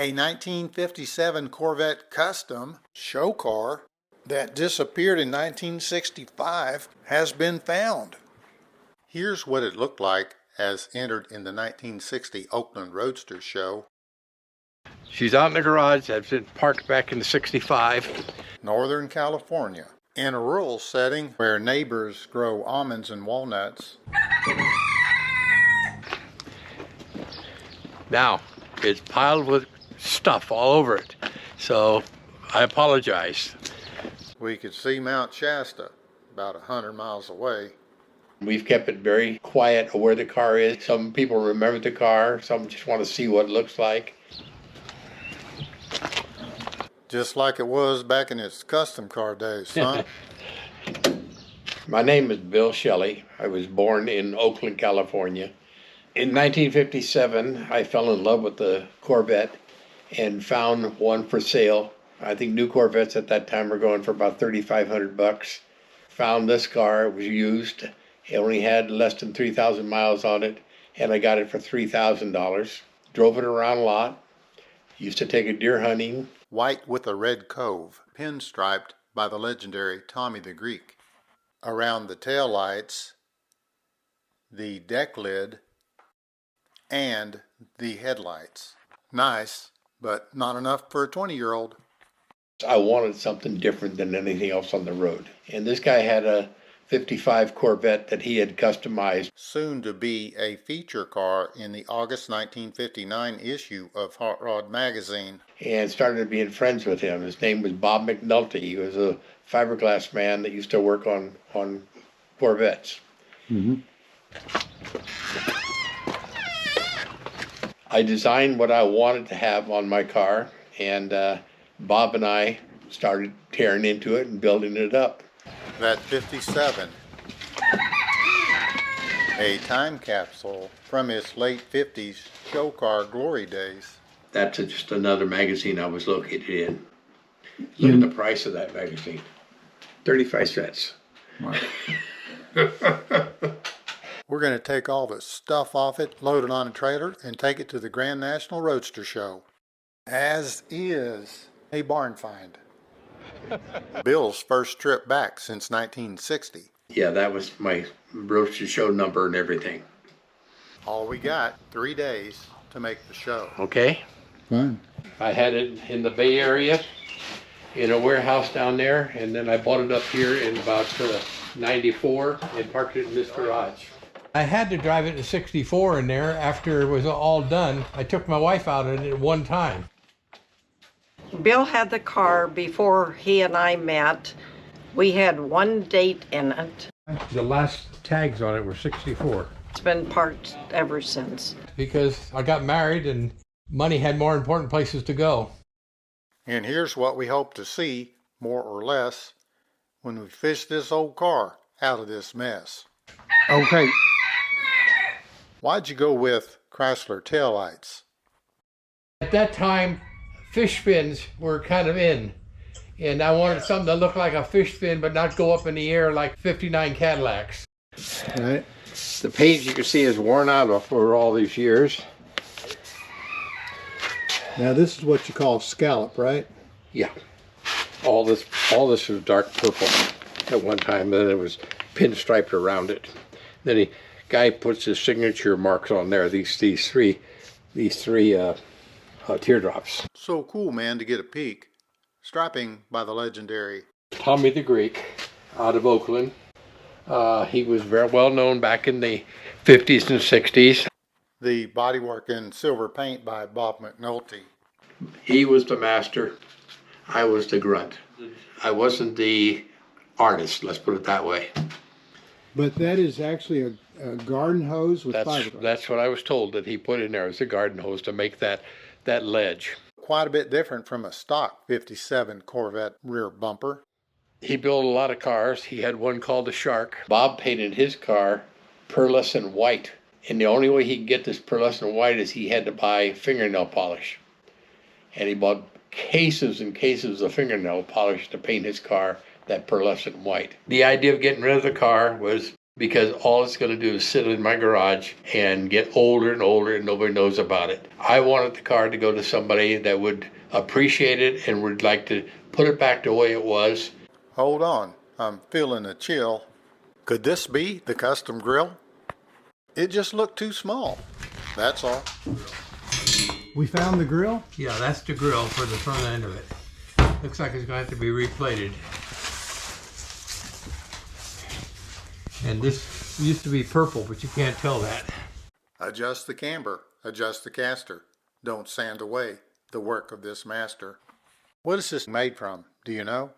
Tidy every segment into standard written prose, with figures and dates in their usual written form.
A 1957 Corvette Custom show car that disappeared in 1965 has been found. Here's what it looked like as entered in the 1960 Oakland Roadster Show. She's out in the garage. That's been parked back in '65. Northern California, in a rural setting where neighbors grow almonds and walnuts. Now, it's piled with stuff all over it, so I apologize. We could see Mount Shasta about 100 miles away. We've kept it very quiet where the car is. Some people remember the car, some just want to see what it looks like. Just like it was back in its custom car days, huh? My name is Bill Shelley. I was born in Oakland, California. In 1957, I fell in love with the Corvette and found one for sale. I think new Corvettes at that time were going for about $3,500. Found this car. It was used. It only had less than 3,000 miles on it, and I got it for $3,000. Drove it around a lot. Used to take it deer hunting. White with a red cove, pinstriped by the legendary Tommy the Greek. Around the tail lights, the deck lid, and the headlights. Nice, but not enough for a 20-year-old. I wanted something different than anything else on the road. And this guy had a 55 Corvette that he had customized. Soon to be a feature car in the August 1959 issue of Hot Rod magazine. And started being friends with him. His name was Bob McNulty. He was a fiberglass man that used to work on Corvettes. Mm-hmm. I designed what I wanted to have on my car, and Bob and I started tearing into it and building it up. That 57, a time capsule from its late 50s show car glory days. That's just another magazine I was located in. Look at the price of that magazine. 35 cents. Wow. We're going to take all the stuff off it, load it on a trailer, and take it to the Grand National Roadster Show. As is a barn find. Bill's first trip back since 1960. Yeah, that was my Roadster Show number and everything. All we got, 3 days to make the show. Okay. Fine. I had it in the Bay Area in a warehouse down there, and then I bought it up here in about 94 and parked it in this garage. I had to drive it to 64 in there after it was all done. I took my wife out in it at one time. Bill had the car before he and I met. We had one date in it. The last tags on it were 64. It's been parked ever since. Because I got married and money had more important places to go. And here's what we hope to see, more or less, when we fish this old car out of this mess. Okay. Why'd you go with Chrysler taillights? At that time, fish fins were kind of in. And I wanted something that looked like a fish fin but not go up in the air like 59 Cadillacs. Right. The paint you can see is worn out over all these years. Now this is what you call scallop, right? Yeah. All this was dark purple at one time, and then it was pinstriped around it. Then the guy puts his signature marks on there, these three teardrops. So cool, man, to get a peek. Striping by the legendary Tommy the Greek out of Oakland. He was very well known back in the 50s and 60s. The bodywork in silver paint by Bob McNulty. He was the master. I was the grunt. I wasn't the artist, let's put it that way. But that is actually a garden hose with fiberglass. That's what I was told that he put in there as a garden hose to make that ledge. Quite a bit different from a stock 57 Corvette rear bumper. He built a lot of cars. He had one called the Shark. Bob painted his car pearlescent white. And the only way he could get this pearlescent white is he had to buy fingernail polish. And he bought cases and cases of fingernail polish to paint his car that pearlescent white. The idea of getting rid of the car was because all it's going to do is sit in my garage and get older and older and nobody knows about it. I wanted the car to go to somebody that would appreciate it and would like to put it back the way it was. Hold on, I'm feeling a chill. Could this be the custom grill? It just looked too small, that's all. We found the grill? Yeah, that's the grill for the front end of it. Looks like it's going to have to be replated. And this used to be purple, but you can't tell that. Adjust the camber, adjust the caster. Don't sand away the work of this master. What is this made from, do you know?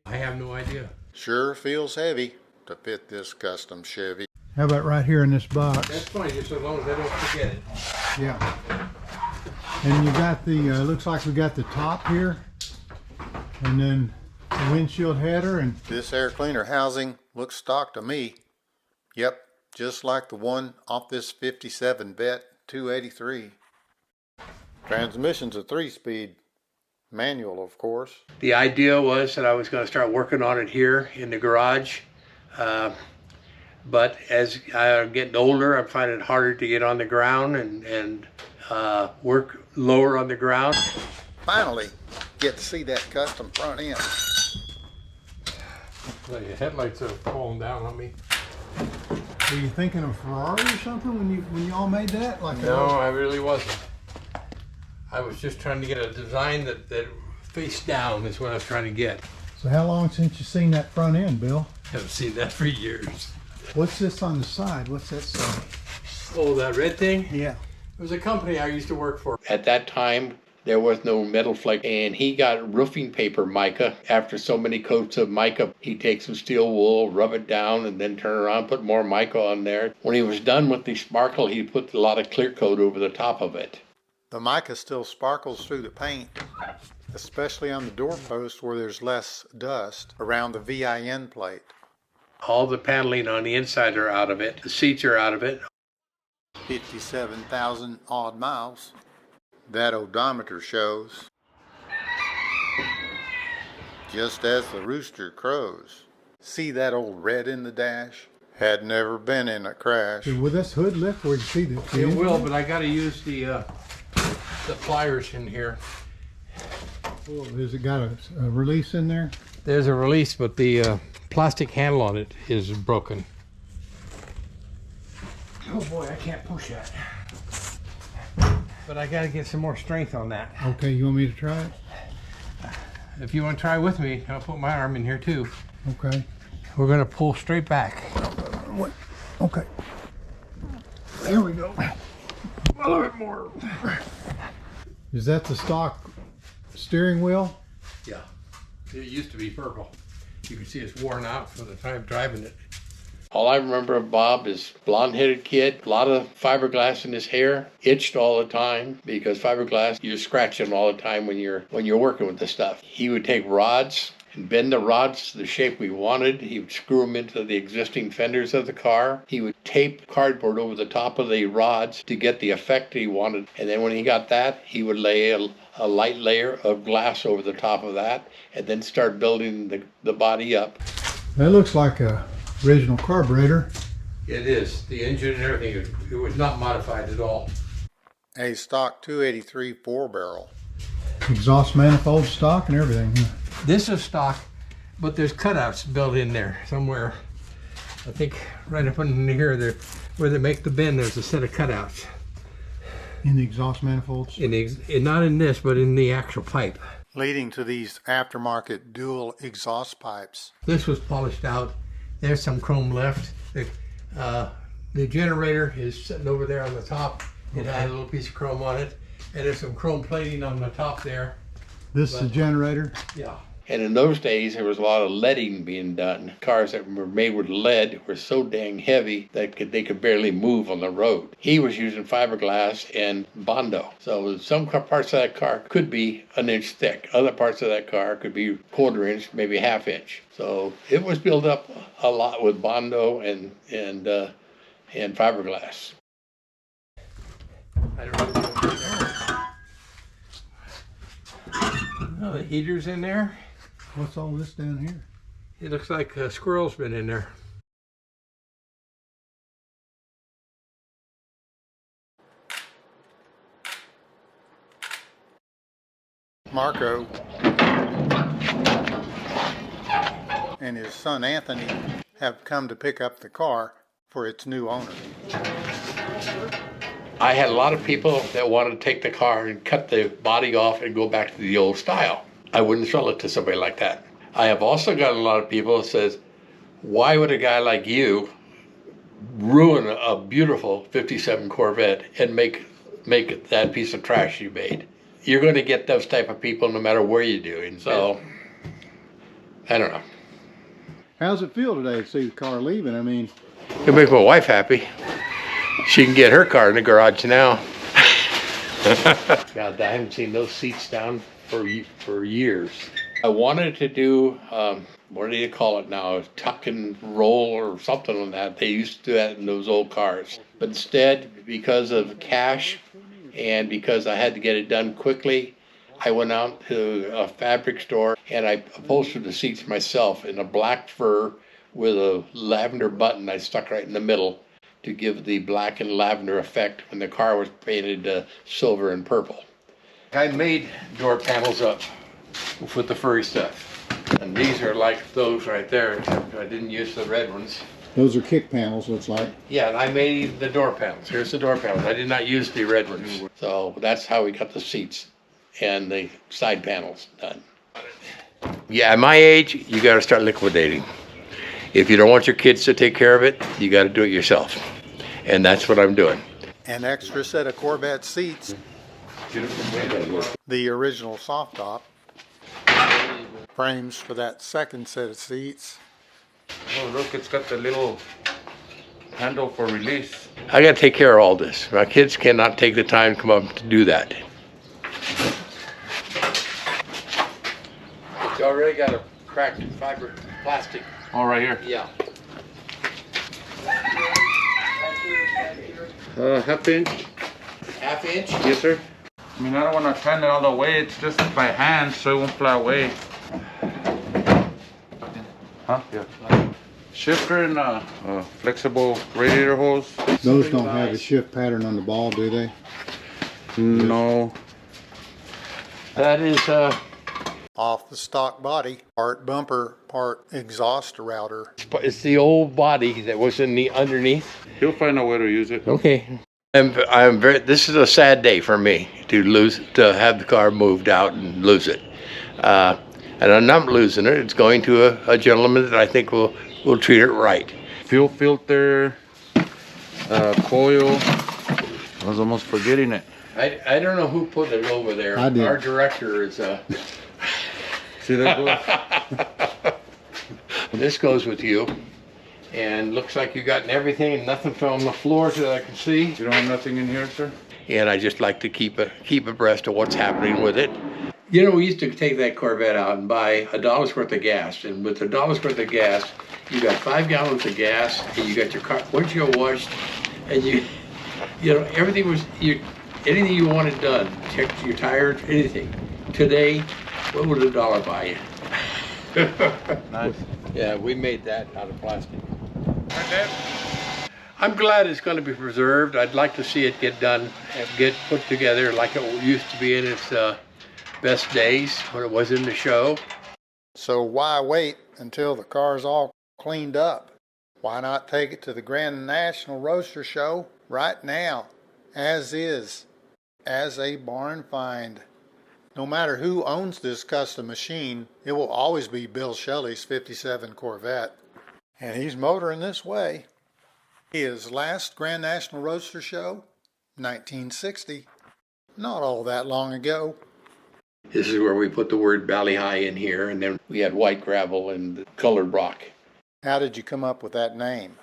I have no idea. Sure feels heavy to fit this custom Chevy. How about right here in this box? That's fine, just as long as I don't forget it. Yeah. And you got the, looks like we got the top here. And then the windshield header and... This air cleaner housing looks stock to me. Yep, just like the one off this 57 Vet 283. Transmission's a 3-speed. Manual, of course. The idea was that I was going to start working on it here in the garage. But as I'm getting older, I'm finding it harder to get on the ground and work lower on the ground. Finally, get to see that custom front end. Your headlights are falling down on me. Were you thinking of Ferrari or something when you all made that? No, I really wasn't. I was just trying to get a design that faced down is what I was trying to get. So how long since you seen that front end, Bill? Haven't seen that for years. What's this on the side? What's that say? Oh, that red thing? Yeah. It was a company I used to work for. At that time, there was no metal flake, and he got roofing paper mica. After so many coats of mica, he'd take some steel wool, rub it down, and then turn around, put more mica on there. When he was done with the sparkle, he'd put a lot of clear coat over the top of it. The mica still sparkles through the paint, especially on the doorpost where there's less dust around the VIN plate. All the paneling on the inside are out of it. The seats are out of it. 57,000 odd miles. That odometer shows. Just as the rooster crows. See that old red in the dash? Had never been in a crash. Will this hood lift where you see the... It will, but I got to use the pliers in here. Oh, has it got a release in there? There's a release, but the plastic handle on it is broken. Oh boy, I can't push that. But I got to get some more strength on that. Okay, you want me to try it? If you want to try with me, I'll put my arm in here too. Okay. We're going to pull straight back. What? Okay. There we go. A little bit more. Is that the stock steering wheel? Yeah. It used to be purple. You can see it's worn out from the time driving it. All I remember of Bob is blonde-headed kid, a lot of fiberglass in his hair, itched all the time because fiberglass, you're scratching all the time when you're working with the stuff. He would take rods and bend the rods to the shape we wanted. He would screw them into the existing fenders of the car. He would tape cardboard over the top of the rods to get the effect he wanted. And then when he got that, he would lay a light layer of glass over the top of that and then start building the body up. That looks like a original carburetor. It is. The engine and everything, it was not modified at all. A stock 283 4-barrel. Exhaust manifold stock and everything. Huh? This is stock, but there's cutouts built in there somewhere. I think right up in here, where they make the bend, there's a set of cutouts. In the exhaust manifolds? Not in this, but in the actual pipe. Leading to these aftermarket dual exhaust pipes. This was polished out. There's some chrome left. The generator is sitting over there on the top. It had a little piece of chrome on it. And there's some chrome plating on the top there. This is the generator? Yeah. And in those days, there was a lot of leading being done. Cars that were made with lead were so dang heavy that they could barely move on the road. He was using fiberglass and bondo. So some parts of that car could be an inch thick. Other parts of that car could be quarter inch, maybe half inch. So it was built up a lot with bondo and fiberglass. I don't know. Oh, the heater's in there. What's all this down here? It looks like a squirrel's been in there. Marco and his son Anthony have come to pick up the car for its new owner. I had a lot of people that wanted to take the car and cut the body off and go back to the old style. I wouldn't sell it to somebody like that. I have also got a lot of people that says, why would a guy like you ruin a beautiful 57 Corvette and make that piece of trash you made? You're going to get those type of people no matter where you do. And so, I don't know. How's it feel today to see the car leaving? I mean, It'll make my wife happy. She can get her car in the garage now. God, I haven't seen those seats down for years. I wanted to do, what do you call it now, tuck and roll or something like that. They used to do that in those old cars. But instead, because of cash and because I had to get it done quickly, I went out to a fabric store and I upholstered the seats myself in a black fur with a lavender button I stuck right in the middle to give the black and lavender effect when the car was painted silver and purple. I made door panels up with the furry stuff. And these are like those right there, except I didn't use the red ones. those are kick panels, looks like. Yeah, and I made the door panels. Here's the door panels. I did not use the red ones. So that's how we got the seats and the side panels done. Yeah, at my age, you got to start liquidating. If you don't want your kids to take care of it, you got to do it yourself. And that's what I'm doing. An extra set of Corvette seats, the original soft top, frames for that second set of seats. Oh, look, it's got the little handle for release. I got to take care of all this. My kids cannot take the time to come up to do that. It's already got a cracked fiber plastic. Oh, right here. Yeah. Half inch. Half inch? Yes, sir. I mean, I don't want to turn it all the way. It's just by hand, so it won't fly away. Huh? Yeah. Shifter and flexible radiator hose. Those don't have a shift pattern on the ball, do they? No. That is Off the stock body, part bumper, part exhaust router. it's the old body that was in the underneath. He'll find a way to use it. Okay. I'm very. This is a sad day for me to have the car moved out and lose it. And I'm not losing it. It's going to a gentleman that I think will treat it right. Fuel filter, coil. I was almost forgetting it. I don't know who put it over there. I did. Our director is. See that goes? This goes with you, and looks like you gotten everything and nothing fell on the floor that I can see. You don't have nothing in here, sir? And I just like to keep abreast of what's happening with it. You know, we used to take that Corvette out and buy $1 worth of gas, and with $1 worth of gas, you got 5 gallons of gas, and you got your car windshield washed, and you know, everything was anything you wanted done, check your tires, anything. Today, what would $1 buy you? Nice. Yeah, we made that out of plastic. I'm glad it's going to be preserved. I'd like to see it get done and get put together like it used to be in its best days when it was in the show. So why wait until the car's all cleaned up? Why not take it to the Grand National Roadster Show right now, as is, as a barn find? No matter who owns this custom machine, it will always be Bill Shelley's 57 Corvette. And he's motoring this way. His last Grand National Roadster Show, 1960. Not all that long ago. This is where we put the word Valley High in here, and then we had white gravel and colored rock. How did you come up with that name?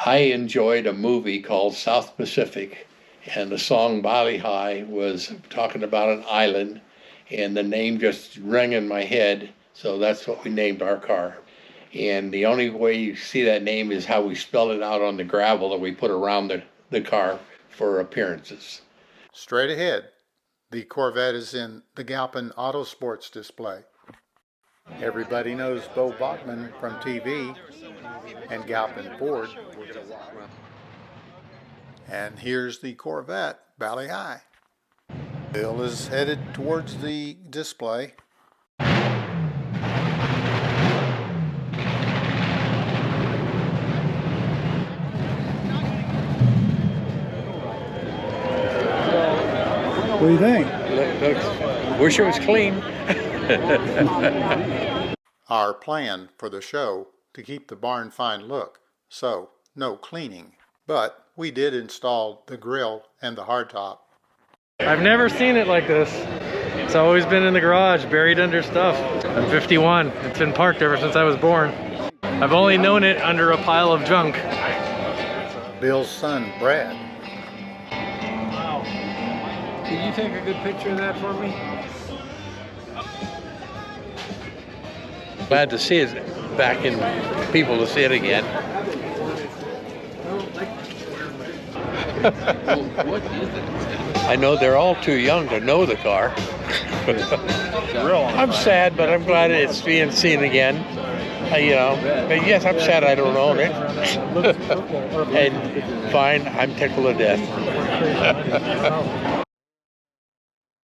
I enjoyed a movie called South Pacific, and the song Valley High was talking about an island, and the name just rang in my head, so that's what we named our car. And the only way you see that name is how we spell it out on the gravel that we put around the car for appearances. Straight ahead, the Corvette is in the Galpin Auto Sports display. Everybody knows Bo Bachman from TV and Galpin Ford. And here's the Corvette Valley High. Bill is headed towards the display. What do you think? Wish it was clean. Our plan for the show to keep the barn fine look, so no cleaning. But we did install the grill and the hardtop. I've never seen it like this. It's always been in the garage, buried under stuff. I'm 51. It's been parked ever since I was born. I've only known it under a pile of junk. Bill's son, Brad. Wow. Can you take a good picture of that for me? Glad to see it back in people to see it again. I know they're all too young to know the car. I'm sad, but I'm glad it's being seen again. You know, but yes, I'm sad I don't own it. And fine, I'm tickled to death.